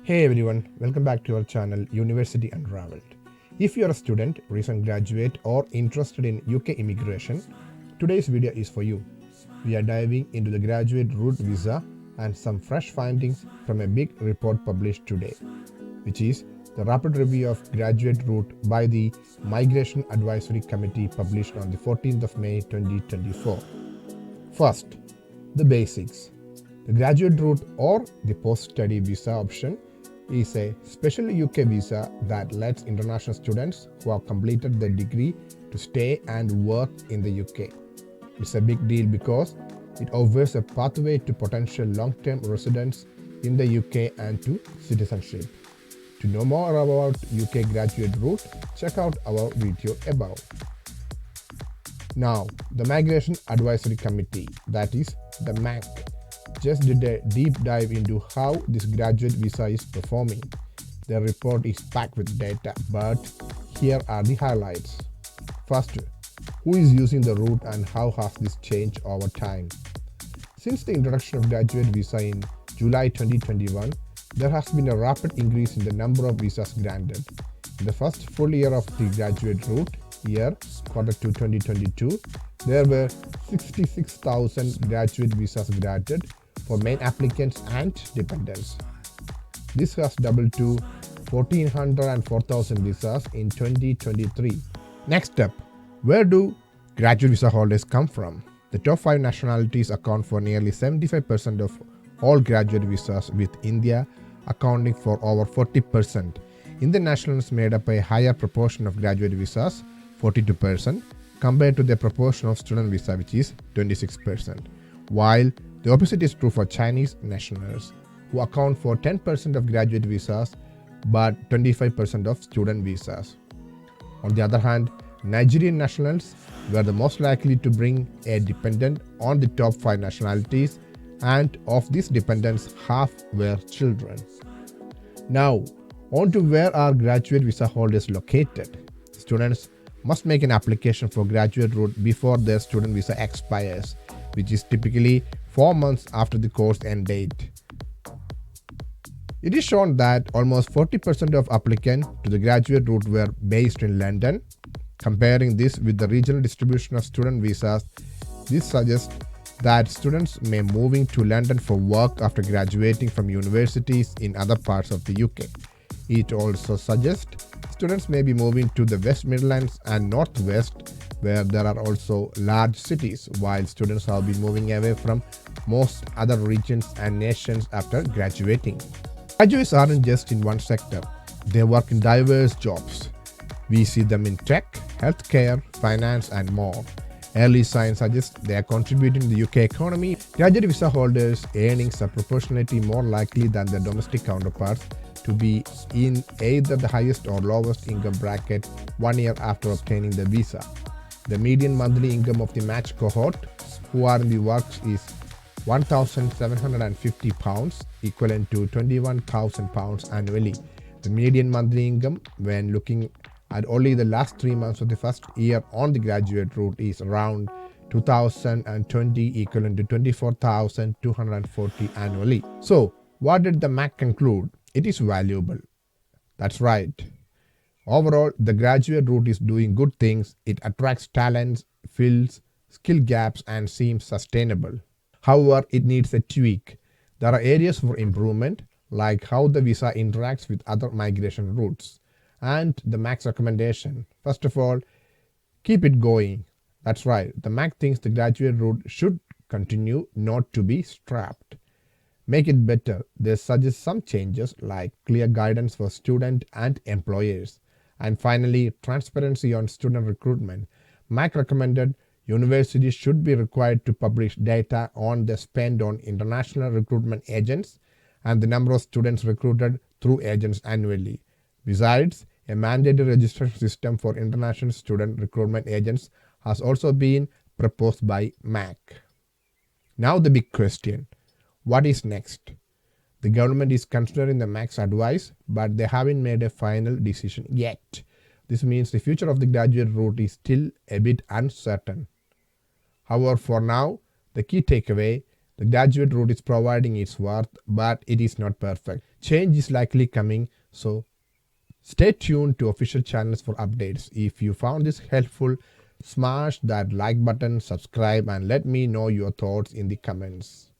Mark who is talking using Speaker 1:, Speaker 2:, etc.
Speaker 1: Hey everyone, welcome back to our channel University Unraveled. If you are a student, recent graduate, or interested in UK immigration, today's video is for you. We are diving into the graduate route visa and some fresh findings from a big report published today, which is the rapid review of graduate route by the Migration Advisory Committee published on the 14th of May 2024. First, the basics. The graduate route or the post-study visa option is a special UK visa that lets international students who have completed their degree to stay and work in the UK. It's a big deal because it offers a pathway to potential long-term residence in the UK and to citizenship. To know more about UK graduate route, check out our video above. Now, the Migration Advisory Committee, that is the MAC, just did a deep dive into how this graduate visa is performing. The report is packed with data, but here are the highlights. First, who is using the route and how has this changed over time? Since the introduction of graduate visa in July 2021, there has been a rapid increase in the number of visas granted. In the first full year of the graduate route, Q2 2022, there were 66,000 graduate visas granted for main applicants and dependents. This has doubled to 1,400 and 4,000 visas in 2023. Next up, where do graduate visa holders come from? The top 5 nationalities account for nearly 75% of all graduate visas, with India accounting for over 40%. Indian nationals made up a higher proportion of graduate visas, 42%, compared to the proportion of student visa, which is 26%. While the opposite is true for Chinese nationals, who account for 10% of graduate visas but 25% of student visas. On the other hand, Nigerian nationals were the most likely to bring a dependent on the top 5 nationalities, and of these dependents, half were children. Now, on to where are graduate visa holders located. Students must make an application for graduate route before their student visa expires, which is typically 4 months after the course end date. It is shown that almost 40% of applicants to the graduate route were based in London. Comparing this with the regional distribution of student visas, this suggests that students may be moving to London for work after graduating from universities in other parts of the UK. It also suggests students may be moving to the West Midlands and North West, where there are also large cities, while students have been moving away from most other regions and nations after graduating. Graduates aren't just in one sector, they work in diverse jobs. We see them in tech, healthcare, finance, and more. Early signs suggest they are contributing to the UK economy. Graduate visa holders' earnings are proportionately more likely than their domestic counterparts to be in either the highest or lowest income bracket 1 year after obtaining the visa. The median monthly income of the match cohort who are in the works is £1,750, equivalent to £21,000 annually. The median monthly income, when looking at only the last 3 months of the first year on the graduate route, is around 2020, equivalent to 24,240 annually. So, what did the MAC conclude? It is valuable. That's right. Overall, the graduate route is doing good things. It attracts talents, fills skill gaps, and seems sustainable. However, it needs a tweak. There are areas for improvement, like how the visa interacts with other migration routes. And the MAC's recommendation. First of all, keep it going. That's right. The MAC thinks the graduate route should continue, not to be scrapped. Make it better. They suggest some changes like clear guidance for students and employers. And finally, transparency on student recruitment. MAC recommended universities should be required to publish data on the spend on international recruitment agents and the number of students recruited through agents annually. Besides, a mandatory registration system for international student recruitment agents has also been proposed by MAC. Now the big question. What is next? The government is considering the MAC's advice, but they haven't made a final decision yet. This means the future of the graduate route is still a bit uncertain. However, for now, the key takeaway, The graduate route is providing its worth, but it is not perfect. Change is likely coming, so stay tuned to official channels for updates. If you found this helpful, smash that like button, subscribe, and let me know your thoughts in the comments.